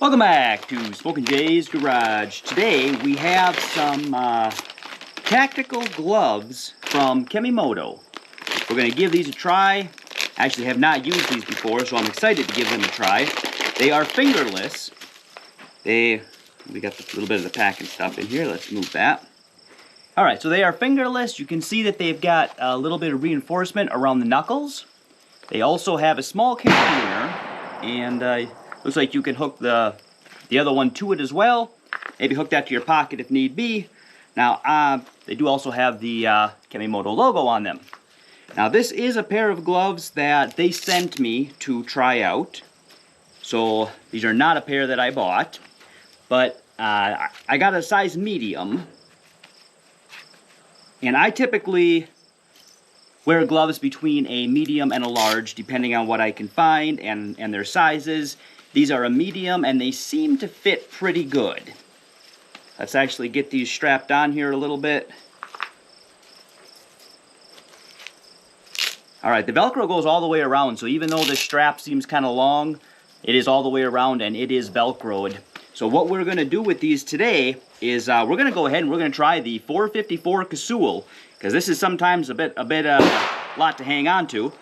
Welcome back to Smok'n Jay's Garage. Today we have some tactical gloves from Kemimoto. We're going to give these a try. I actually have not used these before, so I'm excited to give them a try. They are fingerless. We got a little bit of the packing stuff in here. Let's move that. Alright, so they are fingerless. You can see that they've got a little bit of reinforcement around the knuckles. They also have a small carabiner, and looks like you can hook the other one to it as well. Maybe hook that to your pocket if need be. Now, they do also have the Kemimoto logo on them. Now, this is a pair of gloves that they sent me to try out. So, these are not a pair that I bought. But I got a size medium. And I typically wear gloves between a medium and a large, depending on what I can find and their sizes. These are a medium, and they seem to fit pretty good. Let's actually get these strapped on here a little bit. Alright, the Velcro goes all the way around, so even though the strap seems kind of long, it is all the way around, and it is Velcroed. So what we're going to do with these today is we're going to go ahead and we're going to try the 454 Casull, because this is sometimes a lot to hang on to.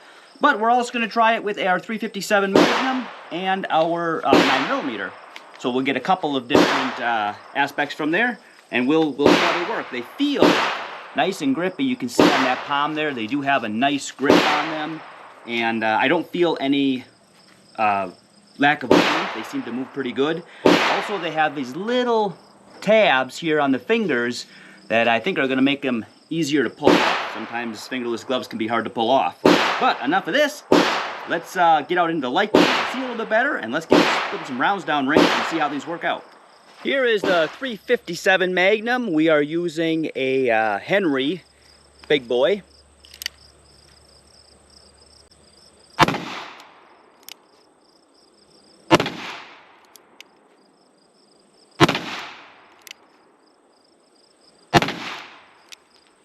But we're also going to try it with our 357 Magnum and our 9mm. So we'll get a couple of different aspects from there, and we'll see how they work. They feel nice and grippy. You can see on that palm there, they do have a nice grip on them, and I don't feel any lack of movement. They seem to move pretty good. Also, they have these little tabs here on the fingers that I think are going to make them easier to pull off. Sometimes fingerless gloves can be hard to pull off. But enough of this. Let's get out into the light and see a little bit better, and let's get some rounds down range and see how these work out. Here is the 357 Magnum. We are using a Henry big boy.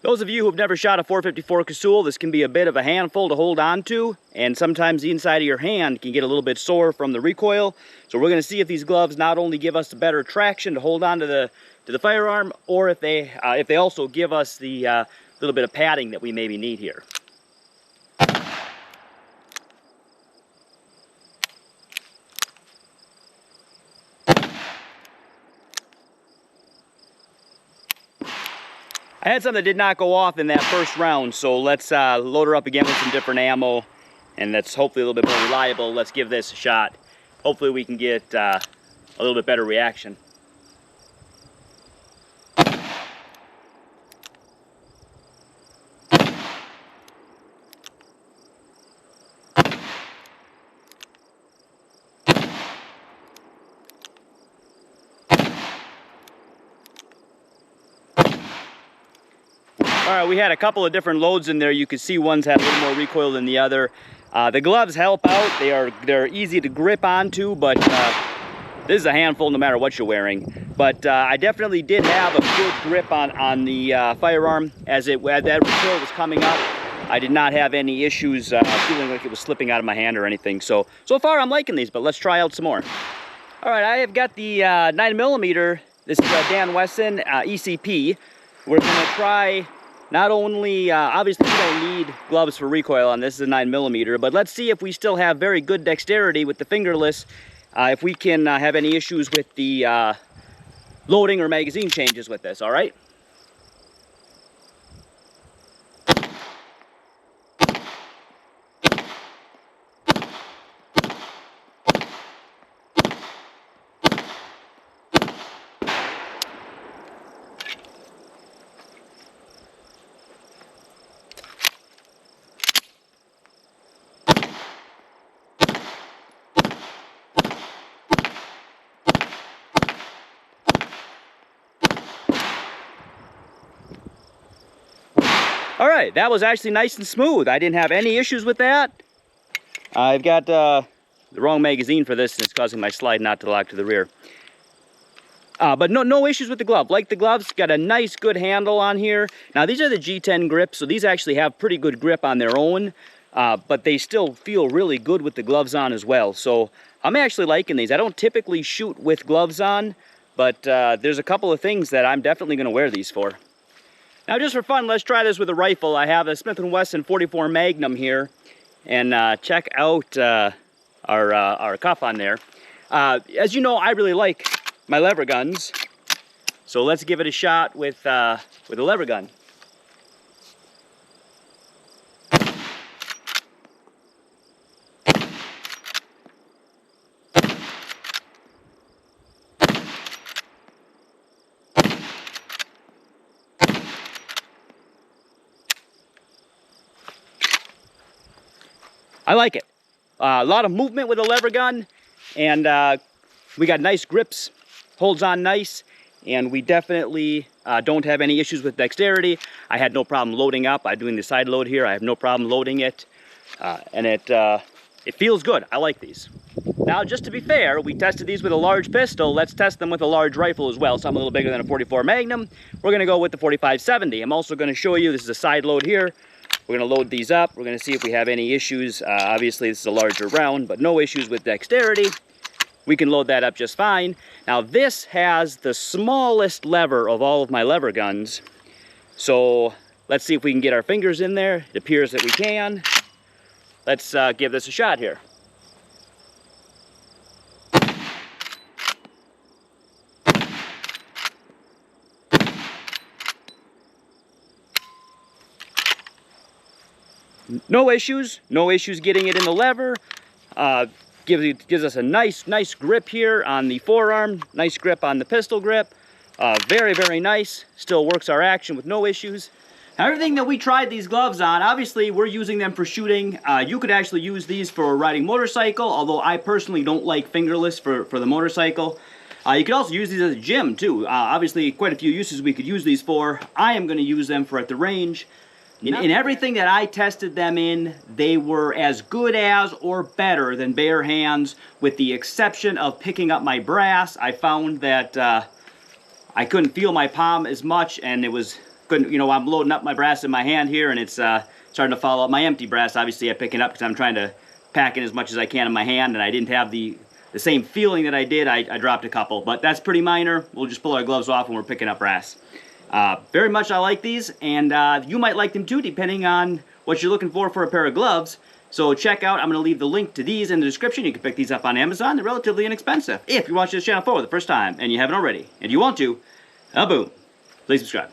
Those of you who have never shot a 454 Casull, this can be a bit of a handful to hold on to, and sometimes the inside of your hand can get a little bit sore from the recoil. So we're going to see if these gloves not only give us better traction to hold on to the firearm, or if they also give us the little bit of padding that we maybe need here. I had some that did not go off in that first round, so let's load her up again with some different ammo, and that's hopefully a little bit more reliable. Let's give this a shot. Hopefully we can get a little bit better reaction. Alright, we had a couple of different loads in there. You can see one's had a little more recoil than the other. The gloves help out. They're easy to grip onto, but this is a handful no matter what you're wearing. But I definitely did have a good grip on the firearm as that recoil was coming up. I did not have any issues feeling like it was slipping out of my hand or anything. So far I'm liking these, but let's try out some more. Alright, I have got the 9mm. This is Dan Wesson ECP. We're going to try. Not only, obviously we don't need gloves for recoil on this, is a 9mm, but let's see if we still have very good dexterity with the fingerless, if we can have any issues with the loading or magazine changes with this, alright? Alright, that was actually nice and smooth. I didn't have any issues with that. I've got the wrong magazine for this, and it's causing my slide not to lock to the rear. But no issues with the glove. Like the gloves, got a nice good handle on here. Now these are the G10 grips, so these actually have pretty good grip on their own. But they still feel really good with the gloves on as well. So I'm actually liking these. I don't typically shoot with gloves on, but there's a couple of things that I'm definitely going to wear these for. Now just for fun, let's try this with a rifle. I have a Smith & Wesson 44 Magnum here, and check out our cuff on there. As you know, I really like my lever guns, so let's give it a shot with a lever gun. I like it. A lot of movement with a lever gun, and we got nice grips, holds on nice, and we definitely don't have any issues with dexterity. I had no problem loading up. I'm doing the side load here. I have no problem loading it, and it feels good. I like these. Now, just to be fair, we tested these with a large pistol. Let's test them with a large rifle as well. So I'm a little bigger than a 44 Magnum. We're going to go with the 45-70. I'm also going to show you, this is a side load here. We're going to load these up. We're going to see if we have any issues. Obviously, this is a larger round, but no issues with dexterity. We can load that up just fine. Now, this has the smallest lever of all of my lever guns. So let's see if we can get our fingers in there. It appears that we can. Let's give this a shot here. No issues getting it in the lever. Gives us a nice grip here on the forearm, nice grip on the pistol grip. Very nice, still works our action with no issues. Now, everything that we tried these gloves on, obviously we're using them for shooting. You could actually use these for riding motorcycle, although I personally don't like fingerless for the motorcycle. You could also use these at the gym too. Obviously quite a few uses we could use these for. I am going to use them for at the range. In everything that I tested them in, they were as good as or better than bare hands, with the exception of picking up my brass. I found that I couldn't feel my palm as much, and it was, I'm loading up my brass in my hand here, and it's starting to fall out. My empty brass, obviously, I pick it up because I'm trying to pack in as much as I can in my hand, and I didn't have the same feeling that I did. I dropped a couple, but that's pretty minor. We'll just pull our gloves off when we're picking up brass. Very much I like these, and you might like them too, depending on what you're looking for a pair of gloves. So check out, I'm going to leave the link to these in the description. You can pick these up on Amazon. They're relatively inexpensive. If you're watching this channel for the first time and you haven't already, and you want to, boom, please subscribe.